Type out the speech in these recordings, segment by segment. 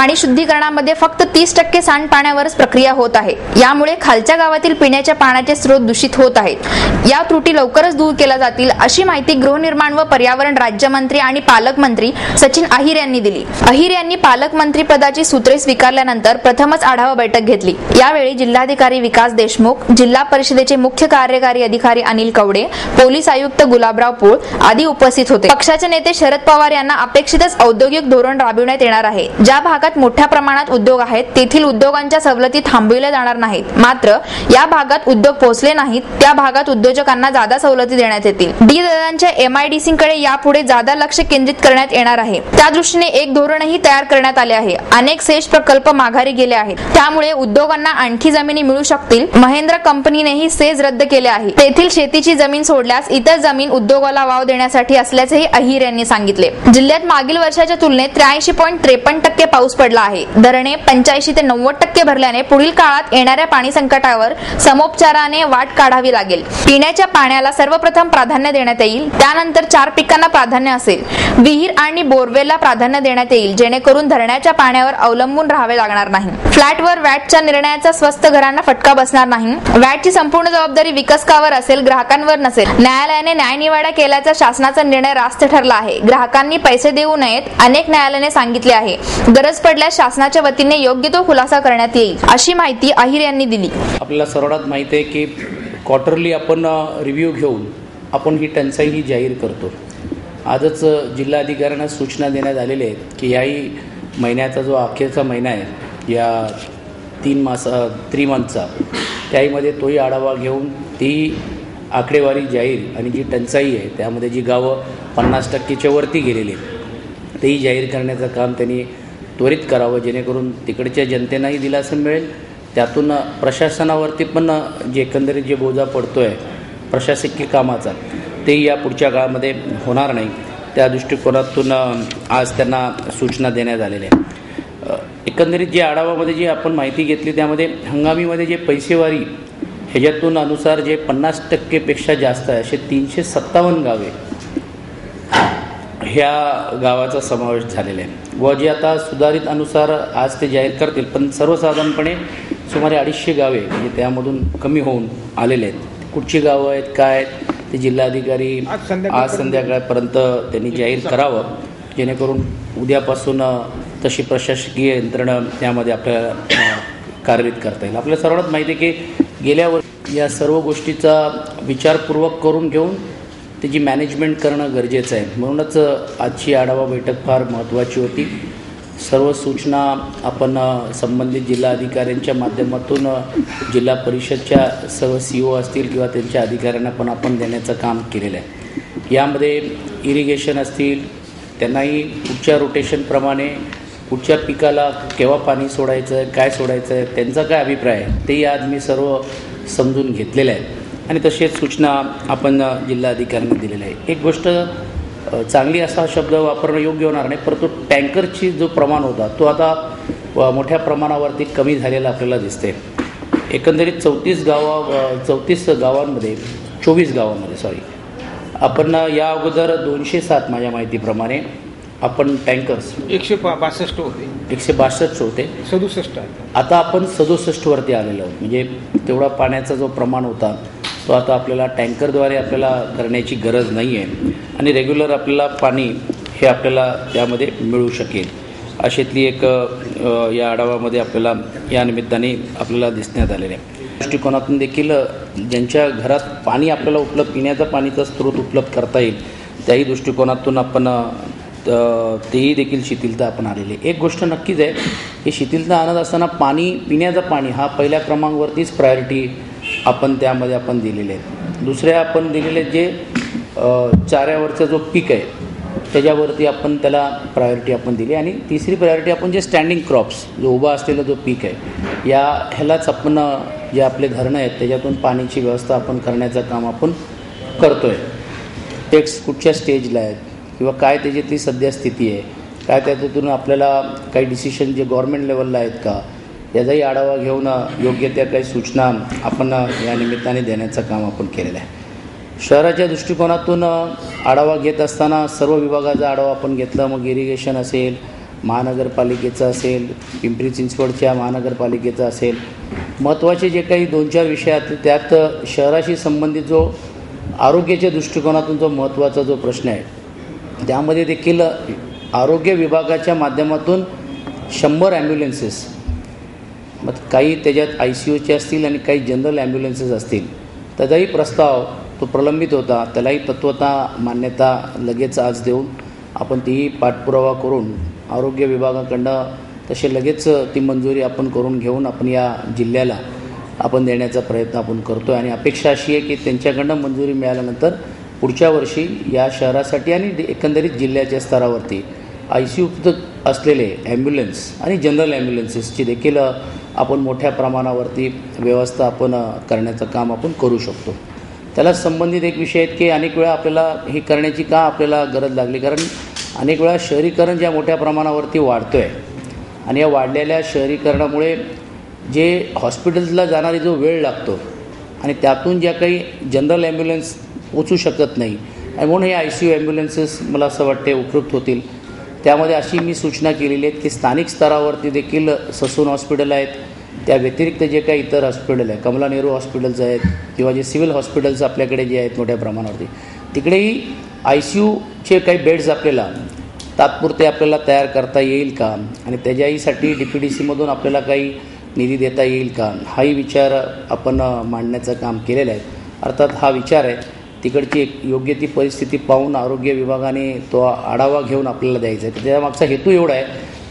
पाणी शुद्धीकरणामध्ये फक्त 30% सांडपाण्यावरच प्रक्रिया होत आहे। यामुळे खालच्या गावातील पिण्याच्या पाण्याचे स्रोत दूषित होत आहेत। या त्रुटी लवकरच दूर केल्या जातील अशी माहिती गृहनिर्माण व पर्यावरण राज्यमंत्री आणि पालकमंत्री सचिन अहिर यांनी दिली। अहिर यांनी पालकमंत्री पदाची सूत्रे स्वीकारल्यानंतर प्रथमच आढावा बैठक घेतली। यावेळी जिल्हाधिकारी विकास देशमुख, जिल्हा परिषदेचे मुख्य कार्यकारी अधिकारी अनिल कवडे, पोलीस आयुक्त गुलाबराव पोळ आदी उपस्थित होते। पक्षाचे नेते शरद पवार यांना अपेक्षितच औद्योगिक धोरण राबविण्यात येणार आहे। ज्या भागात मोठ्या प्रमाणात उद्योग आहेत तेथील उद्योगांच्या सवलती थांबविल्या जाणार नाहीत। मात्र या भागात उद्योग पोहोचले नाहीत त्या भागात उद्योजकांना जादा सवलती देण्यात येतील। डी दादांच्या एमआयडीसीकडे यापुढे जादा लक्ष केंद्रित करण्यात येणार आहे। त्या दृष्टीने एक धोरणही तयार करण्यात आले आहे। अनेक सेश प्रकल्प माघारी गेले आहेत, त्यामुळे उद्योगांना आणखी जमिनी मिळू शकतील। महेंद्र कंपनीनेही सेज रद्द केले आहे। तेथील शेतीची जमीन सोडल्यास इतर जमीन उद्योगाला वाव देण्यासाठी असल्याचेही अहिर यांनी सांगितले। जिल्ह्यात मागील वर्षाच्या तुलनेत 83.53% पाऊस पडला आहे। धरणे 85 ते 90% भरल्याने पुढील काळात येणाऱ्या पाणी संकटावर समोपचाराने वाट काढावी लागेल। पिण्याच्या पाण्याला सर्वप्रथम प्राधान्य देण्यात येईल, त्यानंतर 4 पिकांना प्राधान्य असेल। विहीर आणि बोरवेलला प्राधान्य देण्यात येईल, जेणेकरून धरणाच्या पाण्यावर अवलंबून राहावे लागणार नाही। फ्लॅटवर वॅटच्या निर्णयाचा स्वस्त घरांना फटका बसणार नाही। वॅटची संपूर्ण जबाबदारी विकसकावर असेल, ग्राहकांवर नसेल। न्यायालयाने न्यायनिवाडा केल्याचा शासनाचा निर्णय रास्त ठरला आहे। ग्राहकांनी पैसे देऊ नयेत, अनेक न्यायालयाने सांगितले आहे। गरज पडल्यास शासनाच्या वतीने योग्य तो खुलासा करण्यात येईल अशी माहिती अहिर यांनी दिली। आपल्याला सर्वात माहिती आहे की क्वार्टरली आपण रिव्ह्यू घेऊन आपण ही टंचाई ही जाहीर करतो। आजच जिल्हाधिकाऱ्यांना सूचना देण्यात आलेल्या आहेत की याही महिन्याचा जो अखेरचा महिना आहे या 3 मंथचा त्याहीमध्ये तोही आढावा घेऊन ती आकडेवारी जाहीर आणि जी टंचाई आहे त्यामध्ये जी गावं 50%च्या वरती गेलेली आहेत तेही जाहीर करण्याचं काम त्यांनी त्वरित करावं, जेणेकरून तिकडच्या जनतेलाही दिलासा मिळेल। त्यातून प्रशासनावरती पण जे एकंदरीत जे बोजा पडतो आहे प्रशासकीय कामाचा तेही या पुढच्या काळामध्ये होणार नाही, त्या दृष्टिकोनातून आज त्यांना सूचना देण्यात आलेल्या आहे। एकंदरीत जे आढावामध्ये जी आपण माहिती घेतली त्यामध्ये हंगामीमध्ये जे पैसेवारी ह्याच्यातून अनुसार जे 50%पेक्षा जास्त आहे असे 357 गावे ह्या गावाचा समावेश झालेला आहे व जे आता सुधारित अनुसार आज ते जाहीर करतील, पण सर्वसाधारणपणे सुमारे 250 गावे म्हणजे त्यामधून कमी होऊन आलेले आहेत। कुठची गावं आहेत काय आहेत ते जिल्हाधिकारी आज संध्याकाळपर्यंत त्यांनी जाहीर करावं, जेणेकरून उद्यापासून तशी प्रशासकीय यंत्रणा त्यामध्ये आपल्याला कार्यरत करता येईल। आपल्या सर्वांना माहिती आहे की गेल्या वर्षी या सर्व गोष्टीचा विचारपूर्वक करून घेऊन त्याची मॅनेजमेंट करणं गरजेचं आहे। म्हणूनच आजची आढावा बैठक फार महत्त्वाची होती। सर्व सूचना आपण संबंधित जिल्हाधिकाऱ्यांच्या माध्यमातून जिल्हा परिषदच्या सर्व CO असतील किंवा त्यांच्या अधिकाऱ्यांना पण आपण देण्याचं काम केलेलं आहे। यामध्ये इरिगेशन असतील त्यांनाही पुढच्या रोटेशनप्रमाणे पुढच्या पिकाला केव्हा पाणी सोडायचं आहे, काय सोडायचं आहे, त्यांचा काय अभिप्राय आहे तेही आज मी सर्व समजून घेतलेलं आहे आणि तसेच सूचना आपण जिल्हाधिकाऱ्यांना दिलेल्या आहे। एक गोष्ट चांगली असा शब्द वापरणं योग्य होणार नाही, परंतु टँकरची जो प्रमाण होता तो आता मोठ्या प्रमाणावरती कमी झालेला आपल्याला दिसते। एकंदरीत 34 गावांमध्ये 24 गावांमध्ये आपण या अगोदर 207 माझ्या माहितीप्रमाणे आपण टँकर्स 162 होते 162 होते 67 आता आपण 67 वरती आलेलो आहोत। म्हणजे तेवढा पाण्याचा जो प्रमाण होता तो आता आपल्याला टँकरद्वारे आपल्याला करण्याची गरज नाही आहे आणि रेग्युलर आपल्याला पाणी हे आपल्याला त्यामध्ये मिळू शकेल अशातली एक या आढावामध्ये आपल्याला या निमित्ताने आपल्याला दिसण्यात आलेलं आहे। दृष्टिकोनातून देखील ज्यांच्या घरात पाणी आपल्याला उपलब्ध पिण्याचा पाणीचा स्रोत उपलब्ध करता येईल त्याही दृष्टिकोनातून आपण तेही देखील शिथिलता आपण आलेली आहे। एक गोष्ट नक्कीच आहे की शिथिलता आणत असताना पिण्याचं पाणी हा पहिल्या क्रमांकावरतीच प्रायोरिटी आपण त्यामध्ये आपण दिलेले आहेत। दुसऱ्या आपण दिलेले जे चाऱ्यावरचा जो पीक आहे त्याच्यावरती आपण त्याला प्रायोरिटी आपण दिली आणि तिसरी प्रायोरिटी आपण जे स्टँडिंग क्रॉप्स जो उभा असलेला जो पीक आहे ह्यालाच आपण जे आपले धरणं आहेत त्याच्यातून पाण्याची व्यवस्था आपण करण्याचं काम आपण करतो आहे। टेक्स कुठच्या स्टेजला आहेत किंवा काय त्याच्यातली सध्या स्थिती आहे, काय त्याच्यातून आपल्याला काही डिसिशन जे गव्हर्नमेंट लेवलला आहेत का याचाही आढावा घेऊन योग्य त्या काही सूचना आपण या निमित्ताने देण्याचं काम आपण केलेलं आहे। शहराच्या दृष्टिकोनातून आढावा घेत असताना सर्व विभागाचा आढावा आपण घेतला, मग इरिगेशन असेल, महानगरपालिकेचं असेल, पिंपरी चिंचवडच्या महानगरपालिकेचं असेल, महत्त्वाचे जे काही 2-4 विषय आहेत त्यात शहराशी संबंधित जो आरोग्याच्या दृष्टिकोनातून जो महत्त्वाचा जो प्रश्न आहे त्यामध्ये देखील आरोग्य विभागाच्या माध्यमातून 100 ॲम्ब्युलन्सेस, मग काही त्याच्यात ICUचे असतील आणि काही जनरल ॲम्ब्युलन्सेस असतील, त्याचाही प्रस्ताव तो प्रलंबित होता. त्यालाही तत्वतः मान्यता लगेच आज देऊन आपण तीही पाठपुरावा करून आरोग्य विभागाकडनं तसे लगेच ती मंजुरी आपण करून घेऊन आपण या जिल्ह्याला आपण देण्याचा प्रयत्न आपण करतो आहे. आणि अपेक्षा अशी आहे की त्यांच्याकडनं मंजुरी मिळाल्यानंतर पुढच्या वर्षी या शहरासाठी आणि एकंदरीत जिल्ह्याच्या स्तरावरती ICU असलेले ॲम्ब्युलन्स आणि जनरल ॲम्ब्युलन्सेसची देखील आपण मोठ्या प्रमाणावरती व्यवस्था आपण करण्याचं काम आपण करू शकतो. त्याला संबंधित एक विषय आहेत की अनेक वेळा आपल्याला ही करण्याची का आपल्याला गरज लागली, कारण अनेक वेळा शहरीकरण ज्या मोठ्या प्रमाणावरती वाढतो आहे आणि या वाढलेल्या शहरीकरणामुळे जे हॉस्पिटल्सला जाणारी जो वेळ लागतो आणि त्यातून ज्या काही जनरल ॲम्ब्युलन्स पोचू शकत नाही आणि म्हणून हे ICU ॲम्ब्युलन्सेस मला असं वाटते उपयुक्त होतील. त्यामध्ये अशी मी सूचना केलेली आहेत की स्थानिक स्तरावरती देखील ससून हॉस्पिटल आहेत, त्या व्यतिरिक्त जे काही इतर हॉस्पिटल आहे, कमला नेहरू हॉस्पिटल्स आहेत किंवा जे सिव्हिल हॉस्पिटल्स आपल्याकडे जे आहेत मोठ्या प्रमाणावरती, तिकडेही ICUचे काही बेड्स आपल्याला तात्पुरते आपल्याला तयार करता येईल का आणि त्याच्याहीसाठी DPDCमधून आपल्याला काही निधी देता येईल का, हाही विचार आपण मांडण्याचं काम केलेलं आहे. अर्थात हा विचार आहे तिकडची एक योग्य ती परिस्थिती पाहून आरोग्य विभागाने तो आढावा घेऊन आपल्याला द्यायचा आहे. त्यामागचा हेतू एवढा आहे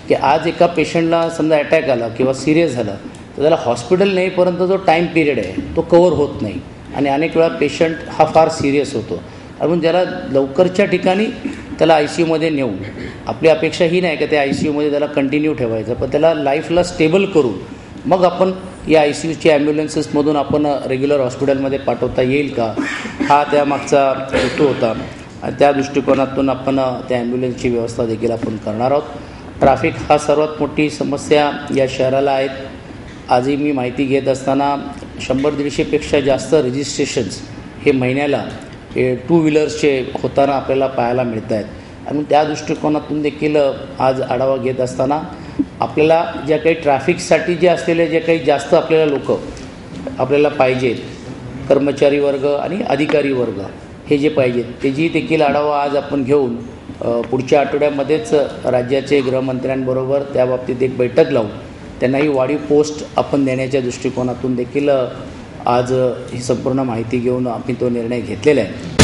की आज एका पेशंटला समजा अटॅक आला किंवा सिरियस झालं तर त्याला हॉस्पिटल नेईपर्यंत जो टाईम पिरियड आहे तो कवर होत नाही आणि अनेक वेळा पेशंट हा फार सिरियस होतो. म्हणून त्याला लवकरच्या ठिकाणी त्याला ICUमध्ये नेऊन, आपली अपेक्षा ही नाही की त्या ICUमध्ये त्याला कंटिन्यू ठेवायचं, पण त्याला लाईफला स्टेबल करून मग आपण या ICUच्या ॲम्ब्युलन्सेसमधून आपण रेग्युलर हॉस्पिटलमध्ये पाठवता येईल का, हा त्यामागचा हेतू होता. आणि त्या दृष्टिकोनातून आपण त्या ॲम्ब्युलन्सची व्यवस्था देखील आपण करणार आहोत. ट्रॅफिक हा सर्वात मोठी समस्या या शहराला आहेत. आजही मी माहिती घेत असताना 100-150पेक्षा जास्त रजिस्ट्रेशन्स हे महिन्याला टू व्हीलर्सचे होताना आपल्याला पाहायला मिळत आहेत. आणि त्या दृष्टिकोनातून देखील आज आढावा घेत असताना आपल्याला ज्या काही ट्रॅफिकसाठी जे असलेले जे काही जास्त आपल्याला लोक आपल्याला पाहिजेत, कर्मचारी वर्ग आणि अधिकारी वर्ग हे जे पाहिजेत त्याची देखील आढावा आज आपण घेऊन पुढच्या आठवड्यामध्येच राज्याचे गृहमंत्र्यांबरोबर त्याबाबतीत एक बैठक लावून त्यांनाही वाढीव पोस्ट आपण देण्याच्या दृष्टिकोनातून देखील आज ही संपूर्ण माहिती घेऊन आम्ही तो निर्णय घेतलेला आहे.